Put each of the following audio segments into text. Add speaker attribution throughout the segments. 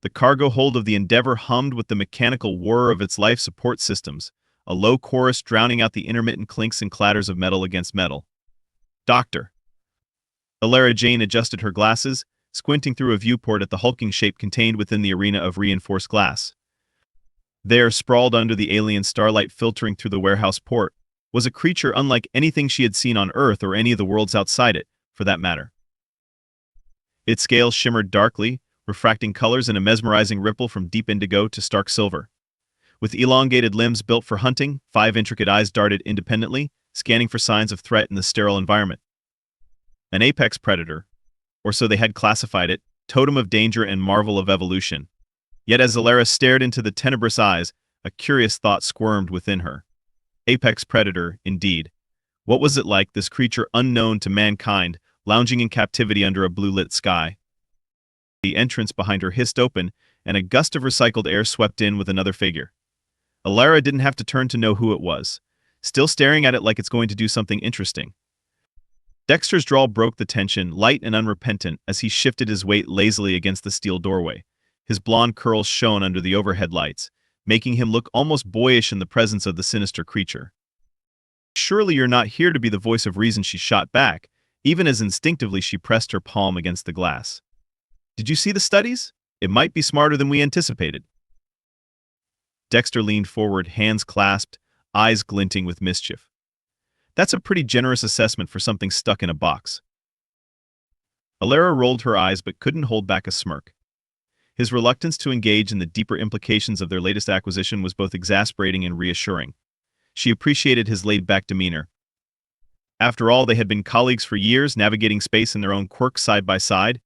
Speaker 1: The cargo hold of the Endeavour hummed with the mechanical whir of its life support systems, a low chorus drowning out the intermittent clinks and clatters of metal against metal. Doctor. Elara Jain adjusted her glasses, squinting through a viewport at the hulking shape contained within the arena of reinforced glass. There, sprawled under the alien starlight filtering through the warehouse port, was a creature unlike anything she had seen on Earth or any of the worlds outside it, for that matter. Its scales shimmered darkly, refracting colors in a mesmerizing ripple from deep indigo to stark silver. With elongated limbs built for hunting, 5 intricate eyes darted independently, scanning for signs of threat in the sterile environment. An apex predator, or so they had classified it, totem of danger and marvel of evolution. Yet as Elara stared into the tenebrous eyes, a curious thought squirmed within her. Apex predator, indeed. What was it like, this creature unknown to mankind, lounging in captivity under a blue-lit sky? The entrance behind her hissed open, and a gust of recycled air swept in with another figure. Elara didn't have to turn to know who it was, still staring at it like it's going to do something interesting. Dexter's drawl broke the tension, light and unrepentant, as he shifted his weight lazily against the steel doorway. His blonde curls shone under the overhead lights, making him look almost boyish in the presence of the sinister creature. "Surely you're not here to be the voice of reason," she shot back, even as instinctively she pressed her palm against the glass. "Did you see the studies? It might be smarter than we anticipated." Dexter leaned forward, hands clasped, eyes glinting with mischief. "That's a pretty generous assessment for something stuck in a box." Elara rolled her eyes but couldn't hold back a smirk. His reluctance to engage in the deeper implications of their latest acquisition was both exasperating and reassuring. She appreciated his laid-back demeanor. After all, they had been colleagues for years, navigating space in their own quirks side by side.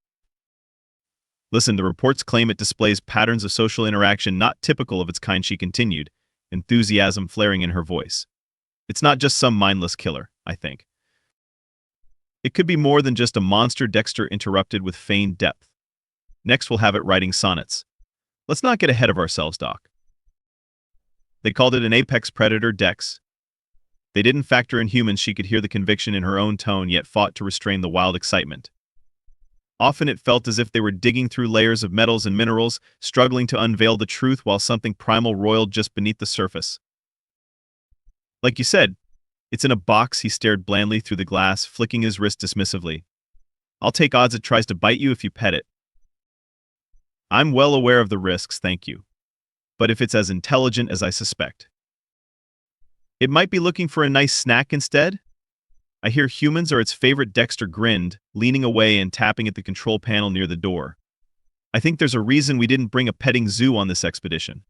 Speaker 1: "Listen, the reports claim it displays patterns of social interaction not typical of its kind," she continued, enthusiasm flaring in her voice. "It's not just some mindless killer, I think. It could be more than just a monster," Dexter interrupted with feigned depth. "Next we'll have it writing sonnets. Let's not get ahead of ourselves, Doc." They called it an apex predator, Dex. They didn't factor in humans. She could hear the conviction in her own tone, yet fought to restrain the wild excitement. Often it felt as if they were digging through layers of metals and minerals, struggling to unveil the truth while something primal roiled just beneath the surface. "Like you said, it's in a box," he stared blandly through the glass, flicking his wrist dismissively. "I'll take odds it tries to bite you if you pet it. I'm well aware of the risks, thank you. But if it's as intelligent as I suspect, it might be looking for a nice snack instead? I hear humans are its favorite." Dexter grinned, leaning away and tapping at the control panel near the door. "I think there's a reason we didn't bring a petting zoo on this expedition."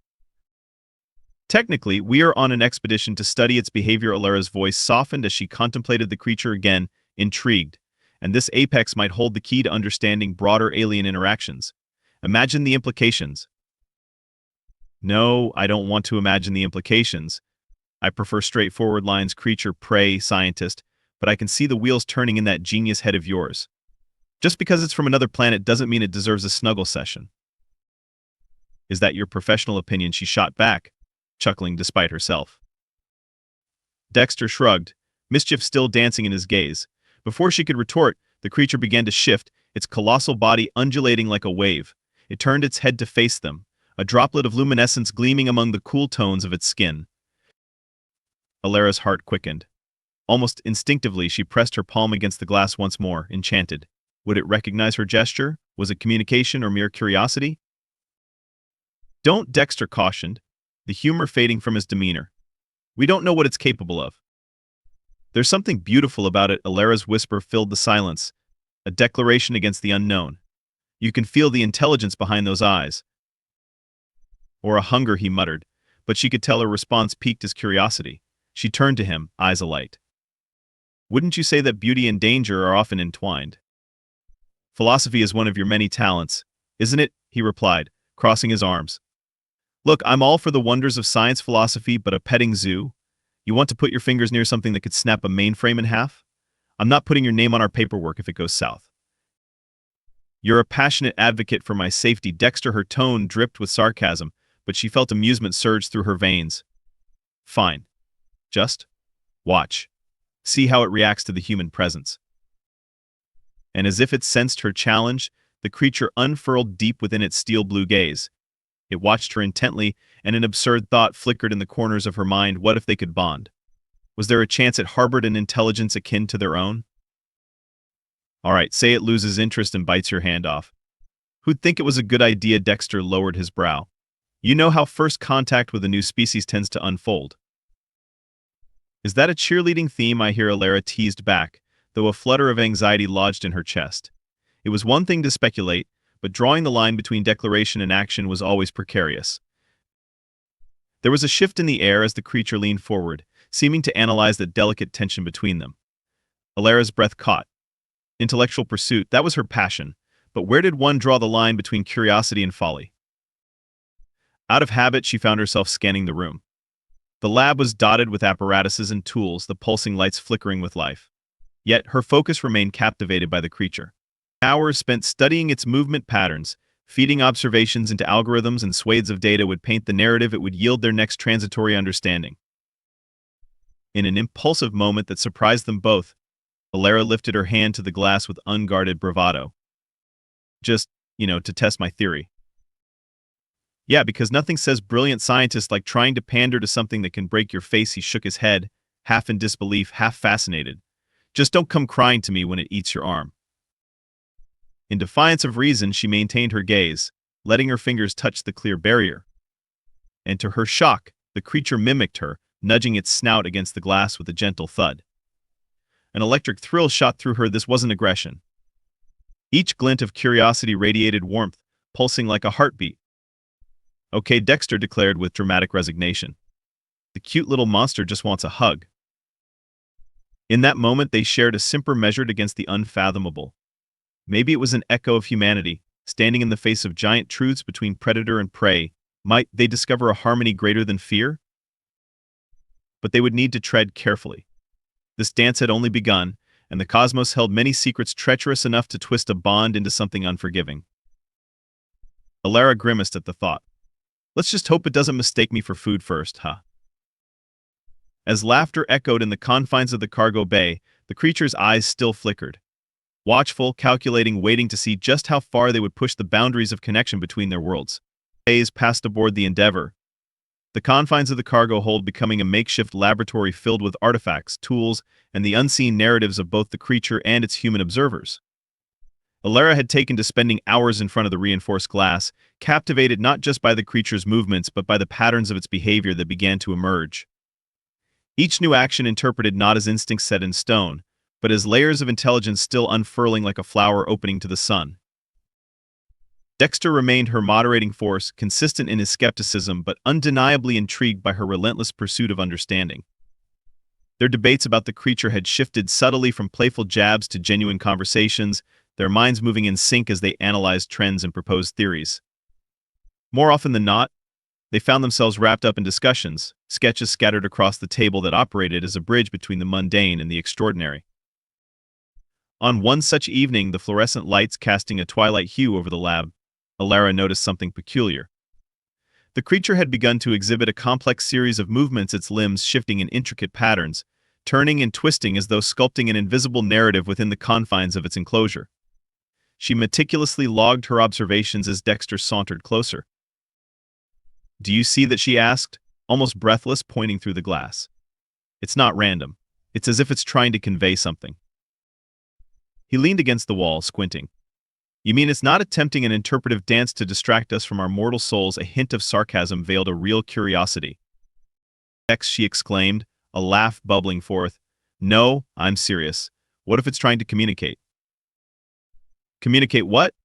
Speaker 1: "Technically, we are on an expedition to study its behavior." Elara's voice softened as she contemplated the creature again, intrigued. "And this apex might hold the key to understanding broader alien interactions. Imagine the implications." "No, I don't want to imagine the implications. I prefer straightforward lines, creature, prey, scientist, but I can see the wheels turning in that genius head of yours. Just because it's from another planet doesn't mean it deserves a snuggle session." "Is that your professional opinion?" she shot back, chuckling despite herself. Dexter shrugged, mischief still dancing in his gaze. Before she could retort, the creature began to shift, its colossal body undulating like a wave. It turned its head to face them, a droplet of luminescence gleaming among the cool tones of its skin. Elara's heart quickened. Almost instinctively, she pressed her palm against the glass once more, enchanted. Would it recognize her gesture? Was it communication or mere curiosity? "Don't," Dexter cautioned, the humor fading from his demeanor. "We don't know what it's capable of." "There's something beautiful about it." Elara's whisper filled the silence, a declaration against the unknown. "You can feel the intelligence behind those eyes." "Or a hunger," he muttered, but she could tell her response piqued his curiosity. She turned to him, eyes alight. "Wouldn't you say that beauty and danger are often entwined?" "Philosophy is one of your many talents, isn't it?" he replied, crossing his arms. "Look, I'm all for the wonders of science philosophy, but a petting zoo? You want to put your fingers near something that could snap a mainframe in half? I'm not putting your name on our paperwork if it goes south." "You're a passionate advocate for my safety." Dexter, her tone dripped with sarcasm, but she felt amusement surge through her veins. "Fine. Just watch. See how it reacts to the human presence." And as if it sensed her challenge, the creature unfurled deep within its steel-blue gaze. It watched her intently, and an absurd thought flickered in the corners of her mind. What if they could bond? Was there a chance it harbored an intelligence akin to their own? All right, say it loses interest and bites your hand off. Who'd think it was a good idea? Dexter lowered his brow. You know how first contact with a new species tends to unfold. Is that a cheerleading theme? I hear, Elara teased back, though a flutter of anxiety lodged in her chest. It was one thing to speculate, but drawing the line between declaration and action was always precarious. There was a shift in the air as the creature leaned forward, seeming to analyze the delicate tension between them. Elara's breath caught. Intellectual pursuit, that was her passion, but where did one draw the line between curiosity and folly? Out of habit, she found herself scanning the room. The lab was dotted with apparatuses and tools, the pulsing lights flickering with life. Yet her focus remained captivated by the creature. Hours spent studying its movement patterns, feeding observations into algorithms and swathes of data would paint the narrative it would yield their next transitory understanding. In an impulsive moment that surprised them both, Elara lifted her hand to the glass with unguarded bravado. Just, to test my theory. Yeah, because nothing says brilliant scientist like trying to pander to something that can break your face. He shook his head, half in disbelief, half fascinated. Just don't come crying to me when it eats your arm. In defiance of reason, she maintained her gaze, letting her fingers touch the clear barrier. And to her shock, the creature mimicked her, nudging its snout against the glass with a gentle thud. An electric thrill shot through her. This wasn't aggression. Each glint of curiosity radiated warmth, pulsing like a heartbeat. Okay, Dexter declared with dramatic resignation. The cute little monster just wants a hug. In that moment, they shared a simper measured against the unfathomable. Maybe it was an echo of humanity, standing in the face of giant truths between predator and prey. Might they discover a harmony greater than fear? But they would need to tread carefully. This dance had only begun, and the cosmos held many secrets treacherous enough to twist a bond into something unforgiving. Elara grimaced at the thought. Let's just hope it doesn't mistake me for food first, huh? As laughter echoed in the confines of the cargo bay, the creature's eyes still flickered. Watchful, calculating, waiting to see just how far they would push the boundaries of connection between their worlds. Days passed aboard the Endeavor, the confines of the cargo hold becoming a makeshift laboratory filled with artifacts, tools, and the unseen narratives of both the creature and its human observers. Elara had taken to spending hours in front of the reinforced glass, captivated not just by the creature's movements but by the patterns of its behavior that began to emerge. Each new action interpreted not as instincts set in stone, but as layers of intelligence still unfurling like a flower opening to the sun. Dexter remained her moderating force, consistent in his skepticism but undeniably intrigued by her relentless pursuit of understanding. Their debates about the creature had shifted subtly from playful jabs to genuine conversations, their minds moving in sync as they analyzed trends and proposed theories. More often than not, they found themselves wrapped up in discussions, sketches scattered across the table that operated as a bridge between the mundane and the extraordinary. On one such evening, the fluorescent lights casting a twilight hue over the lab, Elara noticed something peculiar. The creature had begun to exhibit a complex series of movements, its limbs shifting in intricate patterns, turning and twisting as though sculpting an invisible narrative within the confines of its enclosure. She meticulously logged her observations as Dexter sauntered closer. "Do you see that?" she asked, almost breathless, pointing through the glass. "It's not random. It's as if it's trying to convey something." He leaned against the wall, squinting. "You mean it's not attempting an interpretive dance to distract us from our mortal souls?" A hint of sarcasm veiled a real curiosity. "Dex," she exclaimed, a laugh bubbling forth. "No, I'm serious. What if it's trying to communicate?" "Communicate what?"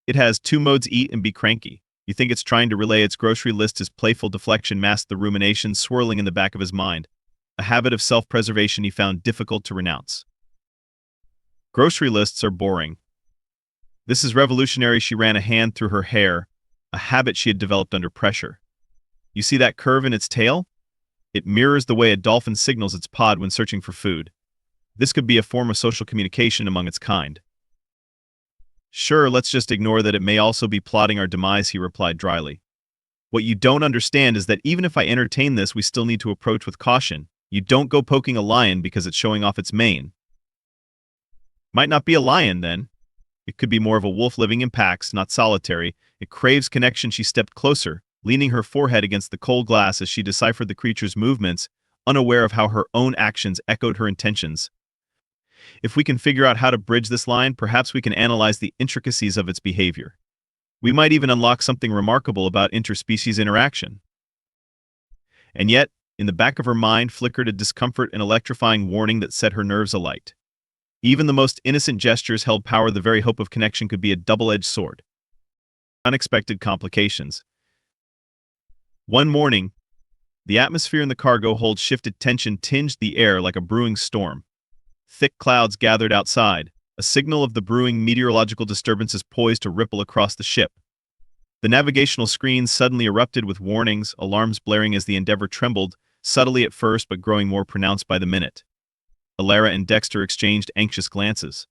Speaker 1: "It has two modes: eat and be cranky. You think it's trying to relay its grocery list?" His playful deflection masked the ruminations swirling in the back of his mind, a habit of self-preservation he found difficult to renounce. "Grocery lists are boring. This is revolutionary." She ran a hand through her hair, a habit she had developed under pressure. "You see that curve in its tail? It mirrors the way a dolphin signals its pod when searching for food. This could be a form of social communication among its kind." "Sure, let's just ignore that it may also be plotting our demise," he replied dryly. "What you don't understand is that even if I entertain this, we still need to approach with caution. You don't go poking a lion because it's showing off its mane." "Might not be a lion, then." It could be more of a wolf living in packs, not solitary. It craves connection. She stepped closer, leaning her forehead against the cold glass as she deciphered the creature's movements, unaware of how her own actions echoed her intentions. If we can figure out how to bridge this line, perhaps we can analyze the intricacies of its behavior. We might even unlock something remarkable about interspecies interaction. And yet, in the back of her mind flickered a discomfort and electrifying warning that set her nerves alight. Even the most innocent gestures held power. The very hope of connection could be a double-edged sword. Unexpected complications. One morning, the atmosphere in the cargo hold shifted. Tension tinged the air like a brewing storm. Thick clouds gathered outside, a signal of the brewing meteorological disturbances poised to ripple across the ship. The navigational screens suddenly erupted with warnings, alarms blaring as the Endeavor trembled, subtly at first but growing more pronounced by the minute. Elara and Dexter exchanged anxious glances.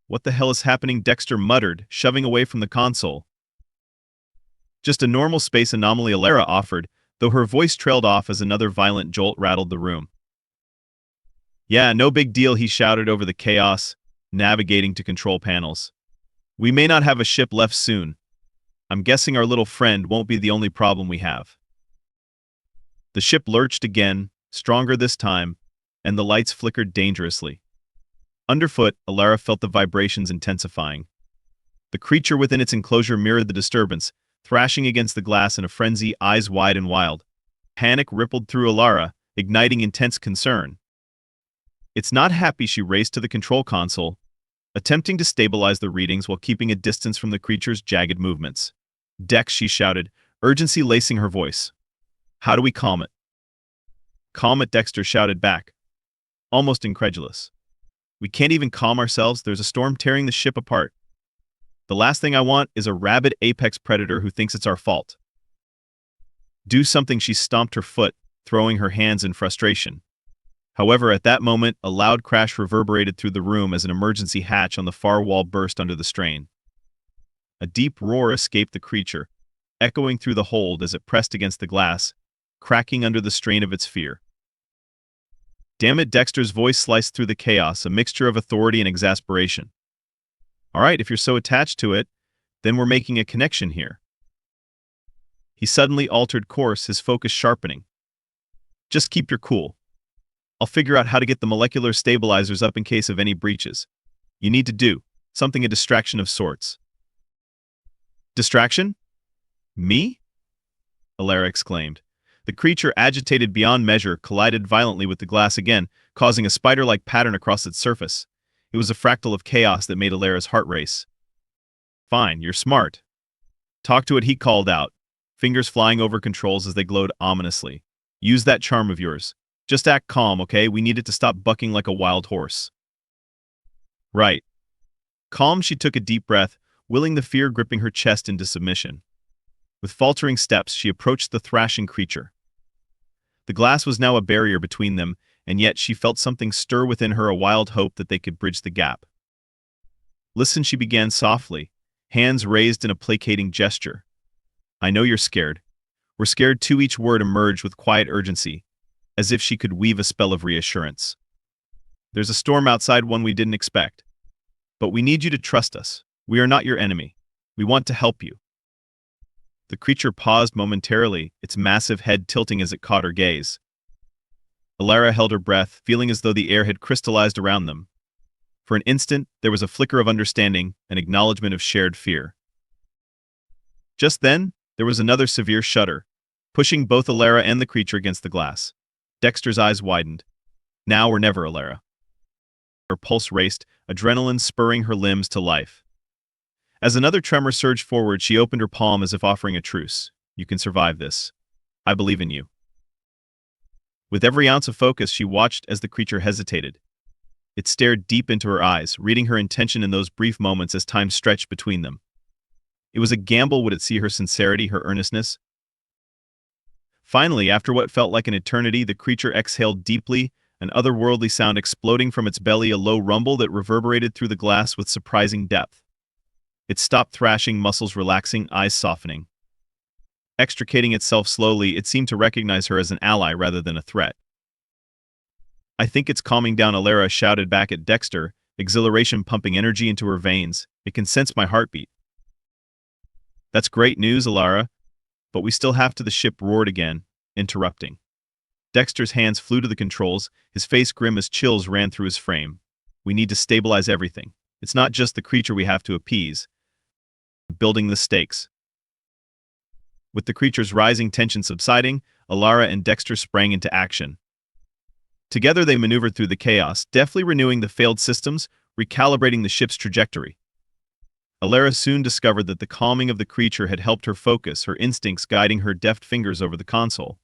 Speaker 1: "What the hell is happening?" Dexter muttered, shoving away from the console. "Just a normal space anomaly," Elara offered, though her voice trailed off as another violent jolt rattled the room. "Yeah, no big deal," he shouted over the chaos, navigating to control panels. "We may not have a ship left soon. I'm guessing our little friend won't be the only problem we have." The ship lurched again, stronger this time, and the lights flickered dangerously. Underfoot, Elara felt the vibrations intensifying. The creature within its enclosure mirrored the disturbance, thrashing against the glass in a frenzy, eyes wide and wild. Panic rippled through Elara, igniting intense concern. "It's not happy." She raced to the control console, attempting to stabilize the readings while keeping a distance from the creature's jagged movements. "Dex," she shouted, urgency lacing her voice. "How do we calm it?" "Calm it," Dexter shouted back, almost incredulous. "We can't even calm ourselves. There's a storm tearing the ship apart. The last thing I want is a rabid apex predator who thinks it's our fault." "Do something." She stomped her foot, throwing her hands in frustration. However, at that moment, a loud crash reverberated through the room as an emergency hatch on the far wall burst under the strain. A deep roar escaped the creature, echoing through the hold as it pressed against the glass, cracking under the strain of its fear. "Damn it," Dexter's voice sliced through the chaos, a mixture of authority and exasperation. "All right, if you're so attached to it, then we're making a connection here." He suddenly altered course, his focus sharpening. "Just keep your cool. I'll figure out how to get the molecular stabilizers up in case of any breaches. You need to do something, a distraction of sorts." "Distraction? Me?" Elara exclaimed. The creature, agitated beyond measure, collided violently with the glass again, causing a spider-like pattern across its surface. It was a fractal of chaos that made Elara's heart race. "Fine, you're smart. Talk to it," he called out, fingers flying over controls as they glowed ominously. "Use that charm of yours. Just act calm, okay? We need it to stop bucking like a wild horse." "Right." Calm, she took a deep breath, willing the fear gripping her chest into submission. With faltering steps, she approached the thrashing creature. The glass was now a barrier between them, and yet she felt something stir within her, a wild hope that they could bridge the gap. "Listen," she began softly, hands raised in a placating gesture. "I know you're scared. We're scared too." Each word emerged with quiet urgency, as if she could weave a spell of reassurance. "There's a storm outside, one we didn't expect. But we need you to trust us. We are not your enemy. We want to help you." The creature paused momentarily, its massive head tilting as it caught her gaze. Elara held her breath, feeling as though the air had crystallized around them. For an instant, there was a flicker of understanding, an acknowledgement of shared fear. Just then, there was another severe shudder, pushing both Elara and the creature against the glass. Dexter's eyes widened. Now or never, Elara. Her pulse raced, adrenaline spurring her limbs to life. As another tremor surged forward, she opened her palm as if offering a truce. "You can survive this. I believe in you." With every ounce of focus, she watched as the creature hesitated. It stared deep into her eyes, reading her intention in those brief moments as time stretched between them. It was a gamble. Would it see her sincerity, her earnestness? Finally, after what felt like an eternity, the creature exhaled deeply, an otherworldly sound exploding from its belly, a low rumble that reverberated through the glass with surprising depth. It stopped thrashing, muscles relaxing, eyes softening. Extricating itself slowly, it seemed to recognize her as an ally rather than a threat. "I think it's calming down," Elara shouted back at Dexter, exhilaration pumping energy into her veins. It can sense my heartbeat. That's great news, Elara, but we still have to. The ship roared again, interrupting. Dexter's hands flew to the controls, his face grim as chills ran through his frame. We need to stabilize everything. It's not just the creature we have to appease. Building the stakes. With the creature's rising tension subsiding, Elara and Dexter sprang into action. Together they maneuvered through the chaos, deftly renewing the failed systems, recalibrating the ship's trajectory. Elara soon discovered that the calming of the creature had helped her focus, her instincts guiding her deft fingers over the console.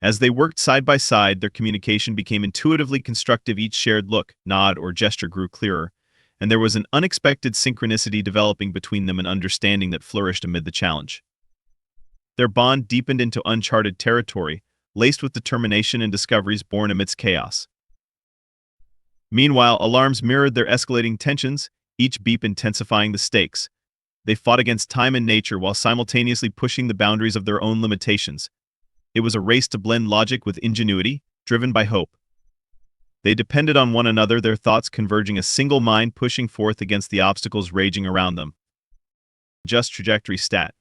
Speaker 1: As they worked side by side, their communication became intuitively constructive. Each shared look, nod, or gesture grew clearer, and there was an unexpected synchronicity developing between them, an understanding that flourished amid the challenge. Their bond deepened into uncharted territory, laced with determination and discoveries born amidst chaos. Meanwhile, alarms mirrored their escalating tensions, each beep intensifying the stakes. They fought against time and nature while simultaneously pushing the boundaries of their own limitations. It was a race to blend logic with ingenuity, driven by hope. They depended on one another, their thoughts converging, a single mind pushing forth against the obstacles raging around them. Just trajectory stat.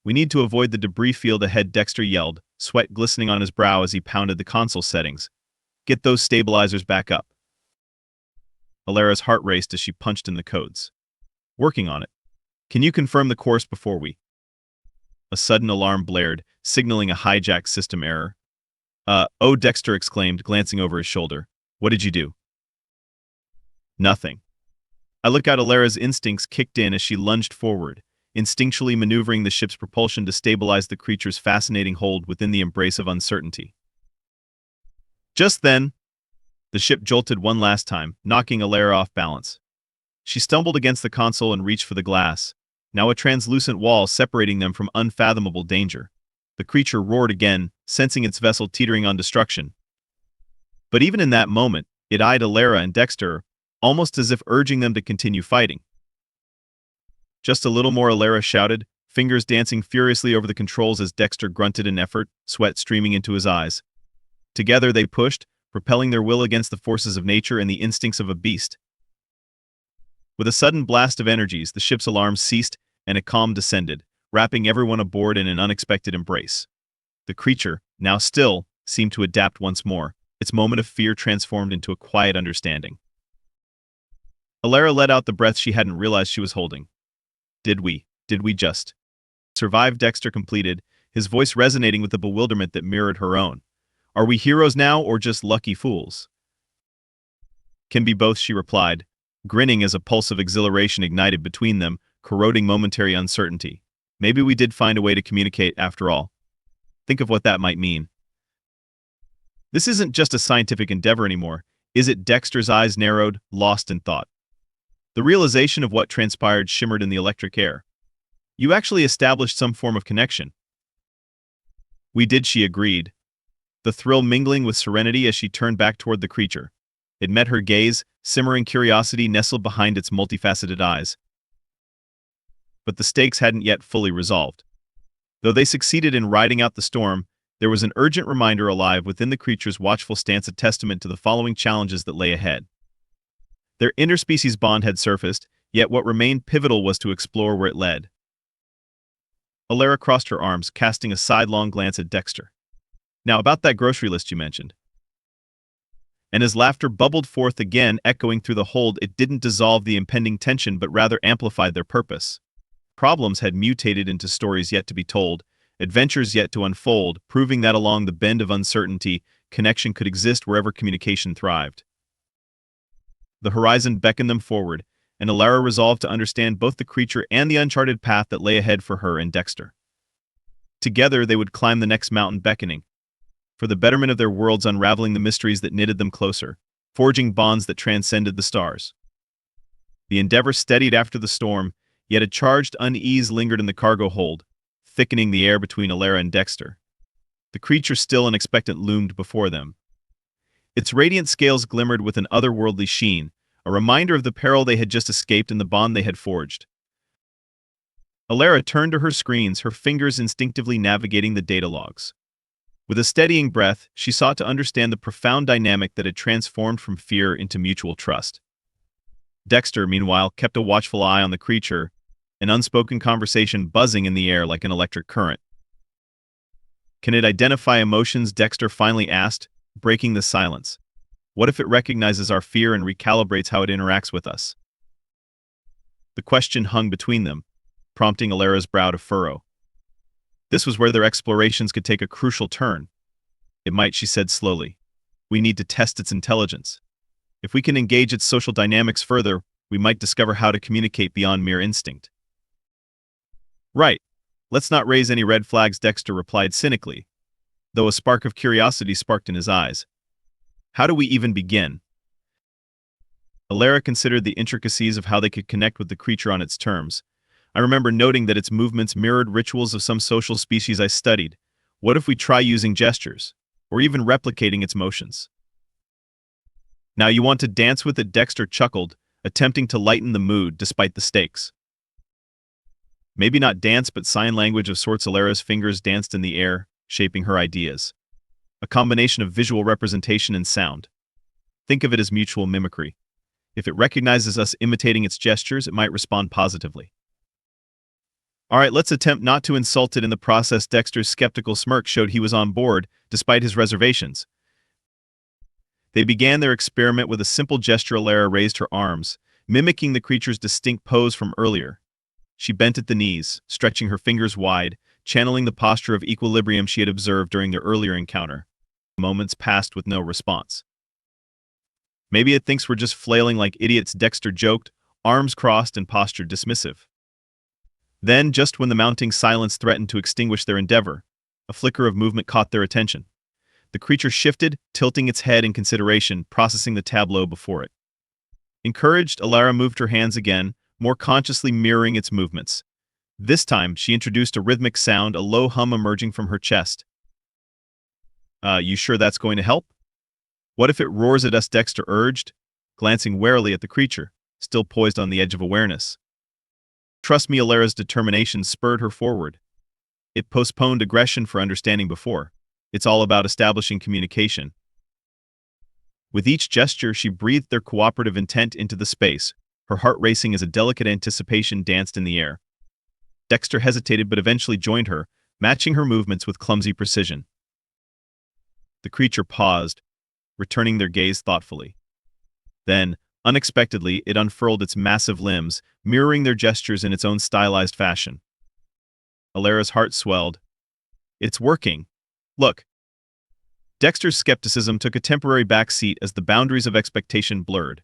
Speaker 1: We need to avoid the debris field ahead, Dexter yelled, sweat glistening on his brow as he pounded the console settings. Get those stabilizers back up. Elara's heart raced as she punched in the codes. Working on it. Can you confirm the course before we... A sudden alarm blared, signaling a hijack system error. Oh, Dexter exclaimed, glancing over his shoulder. What did you do? Nothing. I look out. Elara's instincts kicked in as she lunged forward, instinctually maneuvering the ship's propulsion to stabilize the creature's fascinating hold within the embrace of uncertainty. Just then, the ship jolted one last time, knocking Elara off balance. She stumbled against the console and reached for the glass, now a translucent wall separating them from unfathomable danger. The creature roared again, sensing its vessel teetering on destruction. But even in that moment, it eyed Elara and Dexter, almost as if urging them to continue fighting. Just a little more, Elara shouted, fingers dancing furiously over the controls as Dexter grunted in effort, sweat streaming into his eyes. Together they pushed, propelling their will against the forces of nature and the instincts of a beast. With a sudden blast of energies, the ship's alarms ceased and a calm descended, wrapping everyone aboard in an unexpected embrace. The creature, now still, seemed to adapt once more, its moment of fear transformed into a quiet understanding. Elara let out the breath she hadn't realized she was holding. Did we just survive? Dexter completed, his voice resonating with the bewilderment that mirrored her own. Are we heroes now or just lucky fools? Can be both, she replied, grinning as a pulse of exhilaration ignited between them, corroding momentary uncertainty. Maybe we did find a way to communicate after all. Think of what that might mean. This isn't just a scientific endeavor anymore, is it? Dexter's eyes narrowed, lost in thought. The realization of what transpired shimmered in the electric air. You actually established some form of connection. We did, she agreed, the thrill mingling with serenity as she turned back toward the creature. It met her gaze, simmering curiosity nestled behind its multifaceted eyes. But the stakes hadn't yet fully resolved. Though they succeeded in riding out the storm, there was an urgent reminder alive within the creature's watchful stance, a testament to the following challenges that lay ahead. Their interspecies bond had surfaced, yet what remained pivotal was to explore where it led. Elara crossed her arms, casting a sidelong glance at Dexter. Now about that grocery list you mentioned. And as laughter bubbled forth again, echoing through the hold, it didn't dissolve the impending tension but rather amplified their purpose. Problems had mutated into stories yet to be told, adventures yet to unfold, proving that along the bend of uncertainty, connection could exist wherever communication thrived. The horizon beckoned them forward, and Elara resolved to understand both the creature and the uncharted path that lay ahead for her and Dexter. Together they would climb the next mountain, beckoning for the betterment of their worlds, unraveling the mysteries that knitted them closer, forging bonds that transcended the stars. The endeavor steadied after the storm, yet a charged unease lingered in the cargo hold, thickening the air between Elara and Dexter. The creature, still and expectant, loomed before them. Its radiant scales glimmered with an otherworldly sheen, a reminder of the peril they had just escaped and the bond they had forged. Elara turned to her screens, her fingers instinctively navigating the data logs. With a steadying breath, she sought to understand the profound dynamic that had transformed from fear into mutual trust. Dexter, meanwhile, kept a watchful eye on the creature, an unspoken conversation buzzing in the air like an electric current. "Can it identify emotions?" Dexter finally asked, breaking the silence. "What if it recognizes our fear and recalibrates how it interacts with us?" The question hung between them, prompting Elara's brow to furrow. This was where their explorations could take a crucial turn. "It might," she said slowly. "We need to test its intelligence. If we can engage its social dynamics further, we might discover how to communicate beyond mere instinct." "Right. Let's not raise any red flags," Dexter replied cynically, though a spark of curiosity sparked in his eyes. "How do we even begin?" Elara considered the intricacies of how they could connect with the creature on its terms. "I remember noting that its movements mirrored rituals of some social species I studied. What if we try using gestures, or even replicating its motions?" "Now you want to dance with it?" Dexter chuckled, attempting to lighten the mood despite the stakes. "Maybe not dance, but sign language of sorts." Elara's fingers danced in the air, shaping her ideas. "A combination of visual representation and sound. Think of it as mutual mimicry. If it recognizes us imitating its gestures, it might respond positively." "All right, let's attempt not to insult it in the process." Dexter's skeptical smirk showed he was on board, despite his reservations. They began their experiment with a simple gesture. Elara raised her arms, mimicking the creature's distinct pose from earlier. She bent at the knees, stretching her fingers wide, channeling the posture of equilibrium she had observed during their earlier encounter. Moments passed with no response. "Maybe it thinks we're just flailing like idiots," Dexter joked, arms crossed and posture dismissive. Then, just when the mounting silence threatened to extinguish their endeavor, a flicker of movement caught their attention. The creature shifted, tilting its head in consideration, processing the tableau before it. Encouraged, Elara moved her hands again, more consciously mirroring its movements. This time, she introduced a rhythmic sound, a low hum emerging from her chest. You sure that's going to help?" "What if it roars at us?" Dexter urged, glancing warily at the creature, still poised on the edge of awareness. "Trust me." Elara's determination spurred her forward. It postponed aggression for understanding before. It's all about establishing communication. With each gesture, she breathed their cooperative intent into the space, her heart racing as a delicate anticipation danced in the air. Dexter hesitated but eventually joined her, matching her movements with clumsy precision. The creature paused, returning their gaze thoughtfully. Then, unexpectedly, it unfurled its massive limbs, mirroring their gestures in its own stylized fashion. Elara's heart swelled. "It's working. Look." Dexter's skepticism took a temporary backseat as the boundaries of expectation blurred.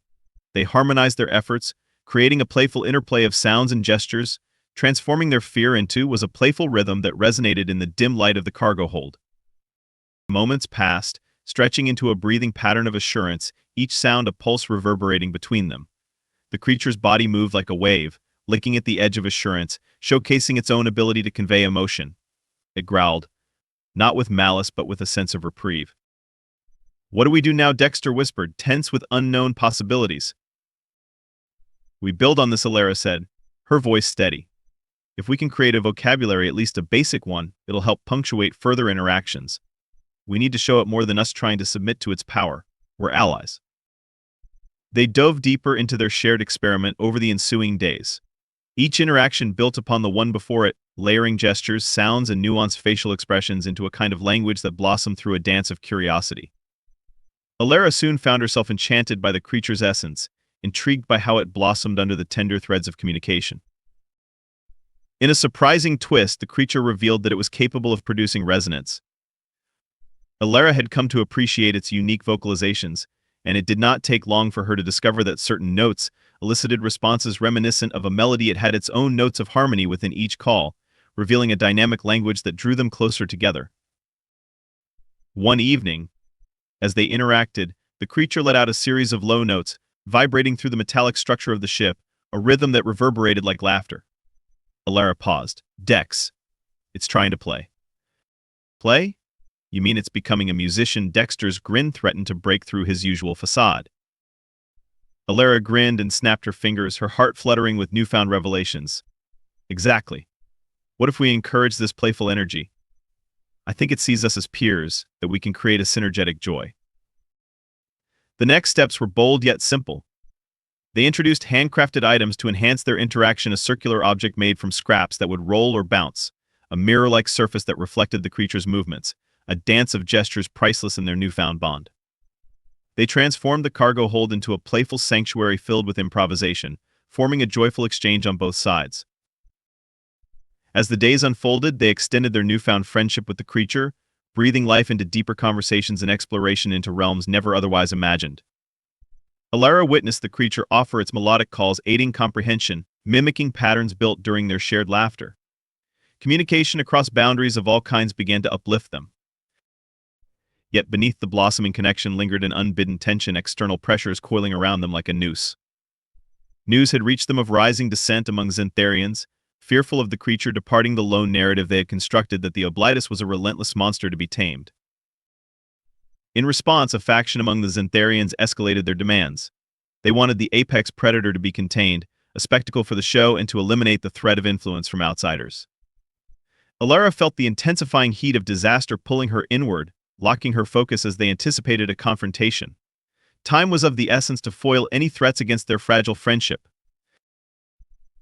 Speaker 1: They harmonized their efforts, creating a playful interplay of sounds and gestures, transforming their fear into was a playful rhythm that resonated in the dim light of the cargo hold. Moments passed, stretching into a breathing pattern of assurance, each sound a pulse reverberating between them. The creature's body moved like a wave, licking at the edge of assurance, showcasing its own ability to convey emotion. It growled, not with malice but with a sense of reprieve. "What do we do now?" Dexter whispered, tense with unknown possibilities. "We build on this," Elara said, her voice steady. "If we can create a vocabulary, at least a basic one, it'll help punctuate further interactions. We need to show it more than us trying to submit to its power. We're allies." They dove deeper into their shared experiment over the ensuing days. Each interaction built upon the one before it, layering gestures, sounds, and nuanced facial expressions into a kind of language that blossomed through a dance of curiosity. Elara soon found herself enchanted by the creature's essence, intrigued by how it blossomed under the tender threads of communication. In a surprising twist, the creature revealed that it was capable of producing resonance. Elara had come to appreciate its unique vocalizations, and it did not take long for her to discover that certain notes elicited responses reminiscent of a melody. It had its own notes of harmony within each call, revealing a dynamic language that drew them closer together. One evening, as they interacted, the creature let out a series of low notes, vibrating through the metallic structure of the ship, a rhythm that reverberated like laughter. Elara paused. "Dex, it's trying to play." "Play? You mean it's becoming a musician?" Dexter's grin threatened to break through his usual facade. Elara grinned and snapped her fingers, her heart fluttering with newfound revelations. "Exactly. What if we encourage this playful energy? I think it sees us as peers, that we can create a synergetic joy. The next steps were bold yet simple. They introduced handcrafted items to enhance their interaction, a circular object made from scraps that would roll or bounce, a mirror-like surface that reflected the creature's movements, a dance of gestures priceless in their newfound bond. They transformed the cargo hold into a playful sanctuary filled with improvisation, forming a joyful exchange on both sides. As the days unfolded, they extended their newfound friendship with the creature, breathing life into deeper conversations and exploration into realms never otherwise imagined. Elara witnessed the creature offer its melodic calls, aiding comprehension, mimicking patterns built during their shared laughter. Communication across boundaries of all kinds began to uplift them. Yet beneath the blossoming connection lingered an unbidden tension, external pressures coiling around them like a noose. News had reached them of rising dissent among Zentharians, fearful of the creature departing the lone narrative they had constructed that the Oblitus was a relentless monster to be tamed. In response, a faction among the Zentharians escalated their demands. They wanted the apex predator to be contained, a spectacle for the show, and to eliminate the threat of influence from outsiders. Elara felt the intensifying heat of disaster pulling her inward, locking her focus as they anticipated a confrontation. Time was of the essence to foil any threats against their fragile friendship.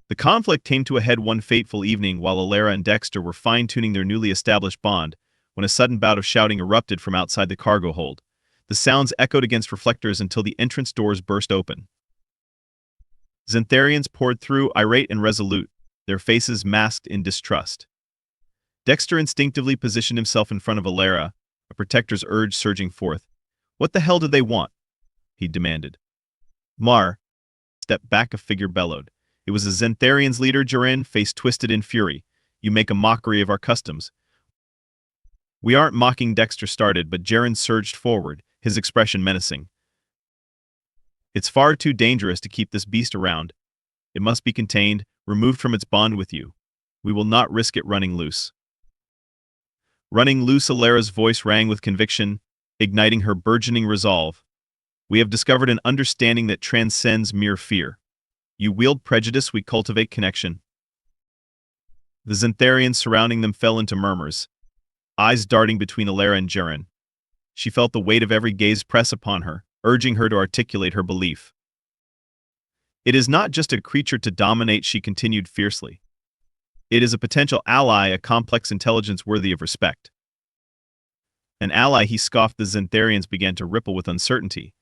Speaker 1: The conflict came to a head one fateful evening while Elara and Dexter were fine-tuning their newly established bond, when a sudden bout of shouting erupted from outside the cargo hold. The sounds echoed against reflectors until the entrance doors burst open. Zentharians poured through, irate and resolute, their faces masked in distrust. Dexter instinctively positioned himself in front of Elara, a protector's urge surging forth. "What the hell do they want?" he demanded. "Mar," step back, a figure bellowed. It was a Zentharians leader, Jain, face twisted in fury. "You make a mockery of our customs." "We aren't mocking," Dexter started, but Jain surged forward, his expression menacing. "It's far too dangerous to keep this beast around. It must be contained, removed from its bond with you. We will not risk it running loose." Running loose, Elara's voice rang with conviction, igniting her burgeoning resolve. "We have discovered an understanding that transcends mere fear. You wield prejudice, we cultivate connection." The Zentharians surrounding them fell into murmurs, eyes darting between Elara and Jain. She felt the weight of every gaze press upon her, urging her to articulate her belief. "It is not just a creature to dominate," she continued fiercely. "It is a potential ally, a complex intelligence worthy of respect." "An ally," he scoffed. The Zentharians began to ripple with uncertainty.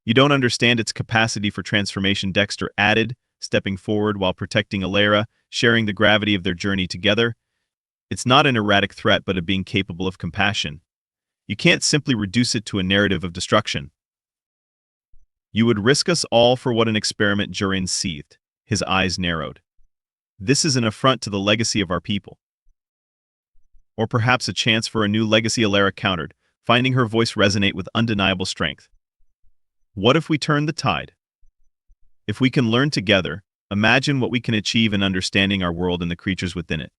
Speaker 1: "You don't understand its capacity for transformation," Dexter added, stepping forward while protecting Elara, sharing the gravity of their journey together. "It's not an erratic threat, but a being capable of compassion. You can't simply reduce it to a narrative of destruction." "You would risk us all for what, an experiment?" Jain seethed, his eyes narrowed. "This is an affront to the legacy of our people." "Or perhaps a chance for a new legacy," Elara countered, finding her voice resonate with undeniable strength. "What if we turn the tide? If we can learn together, imagine what we can achieve in understanding our world and the creatures within it."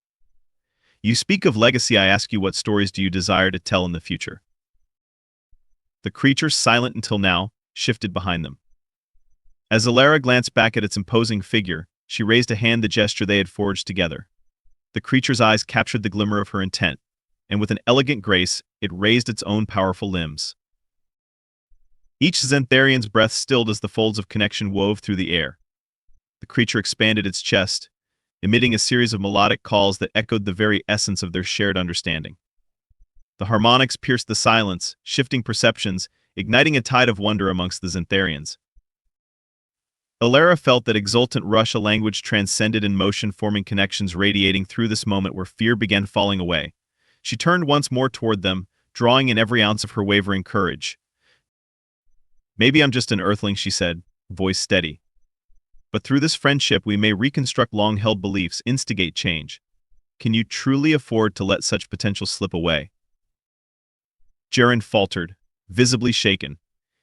Speaker 1: "You speak of legacy, I ask you, what stories do you desire to tell in the future?" The creature, silent until now, shifted behind them. As Elara glanced back at its imposing figure, she raised a hand, the gesture they had forged together. The creature's eyes captured the glimmer of her intent, and with an elegant grace, it raised its own powerful limbs. Each Zentharian's breath stilled as the folds of connection wove through the air. The creature expanded its chest, emitting a series of melodic calls that echoed the very essence of their shared understanding. The harmonics pierced the silence, shifting perceptions, igniting a tide of wonder amongst the Zentharians. Elara felt that exultant rush, a language transcended in motion, forming connections radiating through this moment where fear began falling away. She turned once more toward them, drawing in every ounce of her wavering courage. "Maybe I'm just an earthling," she said, voice steady. "But through this friendship we may reconstruct long-held beliefs, instigate change. Can you truly afford to let such potential slip away?" Jain faltered, visibly shaken.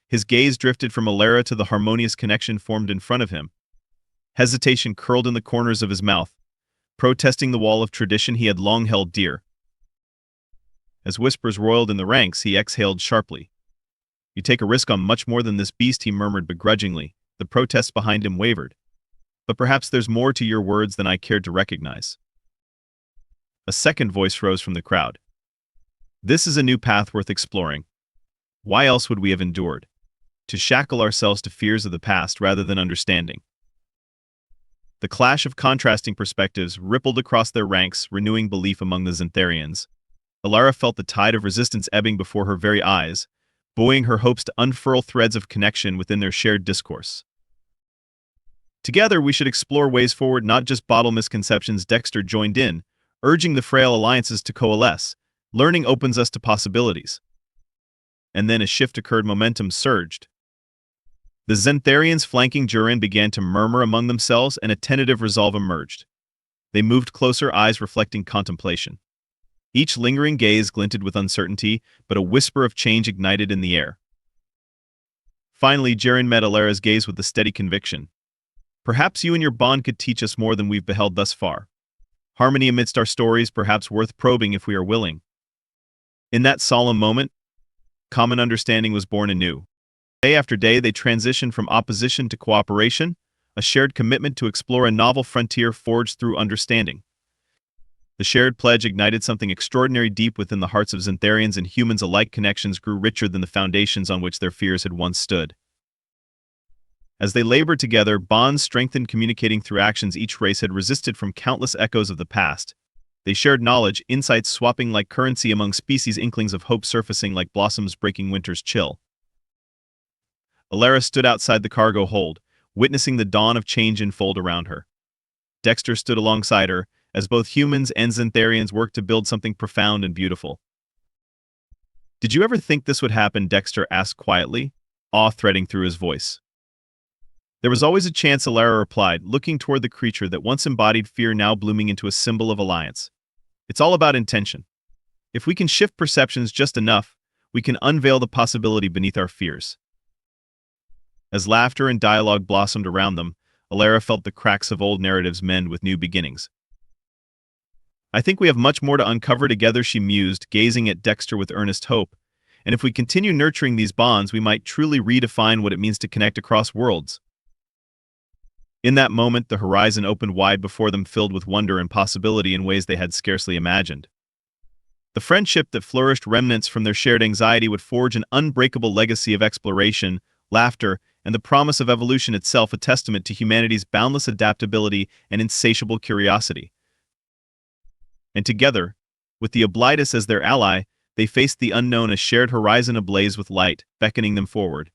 Speaker 1: His gaze drifted from Elara to the harmonious connection formed in front of him. Hesitation curled in the corners of his mouth, protesting the wall of tradition he had long held dear. As whispers roiled in the ranks, he exhaled sharply. "You take a risk on much more than this beast," he murmured begrudgingly. The protests behind him wavered. "But perhaps there's more to your words than I cared to recognize." A second voice rose from the crowd. This is a new path worth exploring. Why else would we have endured? To shackle ourselves to fears of the past rather than understanding. The clash of contrasting perspectives rippled across their ranks, renewing belief among the Zentharians. Elara felt the tide of resistance ebbing before her very eyes, buoying her hopes to unfurl threads of connection within their shared discourse. Together, we should explore ways forward, not just bottle misconceptions. Dexter joined in, urging the frail alliances to coalesce. Learning opens us to possibilities. And then a shift occurred, momentum surged. The Zentharians flanking Durin began to murmur among themselves, and a tentative resolve emerged. They moved closer, eyes reflecting contemplation. Each lingering gaze glinted with uncertainty, but a whisper of change ignited in the air. Finally, Durin met Elara's gaze with a steady conviction. Perhaps you and your bond could teach us more than we've beheld thus far. Harmony amidst our stories, perhaps worth probing if we are willing. In that solemn moment, common understanding was born anew. Day after day, they transitioned from opposition to cooperation, a shared commitment to explore a novel frontier forged through understanding. The shared pledge ignited something extraordinary deep within the hearts of Zentharians and humans alike. Connections grew richer than the foundations on which their fears had once stood. As they labored together, bonds strengthened, communicating through actions each race had resisted from countless echoes of the past. They shared knowledge, insights swapping like currency among species, inklings of hope surfacing like blossoms breaking winter's chill. Elara stood outside the cargo hold, witnessing the dawn of change unfold around her. Dexter stood alongside her, as both humans and Zentharians worked to build something profound and beautiful. Did you ever think this would happen? Dexter asked quietly, awe threading through his voice. There was always a chance, Elara replied, looking toward the creature that once embodied fear, now blooming into a symbol of alliance. It's all about intention. If we can shift perceptions just enough, we can unveil the possibility beneath our fears. As laughter and dialogue blossomed around them, Elara felt the cracks of old narratives mend with new beginnings. I think we have much more to uncover together, she mused, gazing at Dexter with earnest hope. And if we continue nurturing these bonds, we might truly redefine what it means to connect across worlds. In that moment, the horizon opened wide before them, filled with wonder and possibility in ways they had scarcely imagined. The friendship that flourished, remnants from their shared anxiety, would forge an unbreakable legacy of exploration, laughter, and the promise of evolution itself, a testament to humanity's boundless adaptability and insatiable curiosity. And together, with the Oblitus as their ally, they faced the unknown, a shared horizon ablaze with light, beckoning them forward.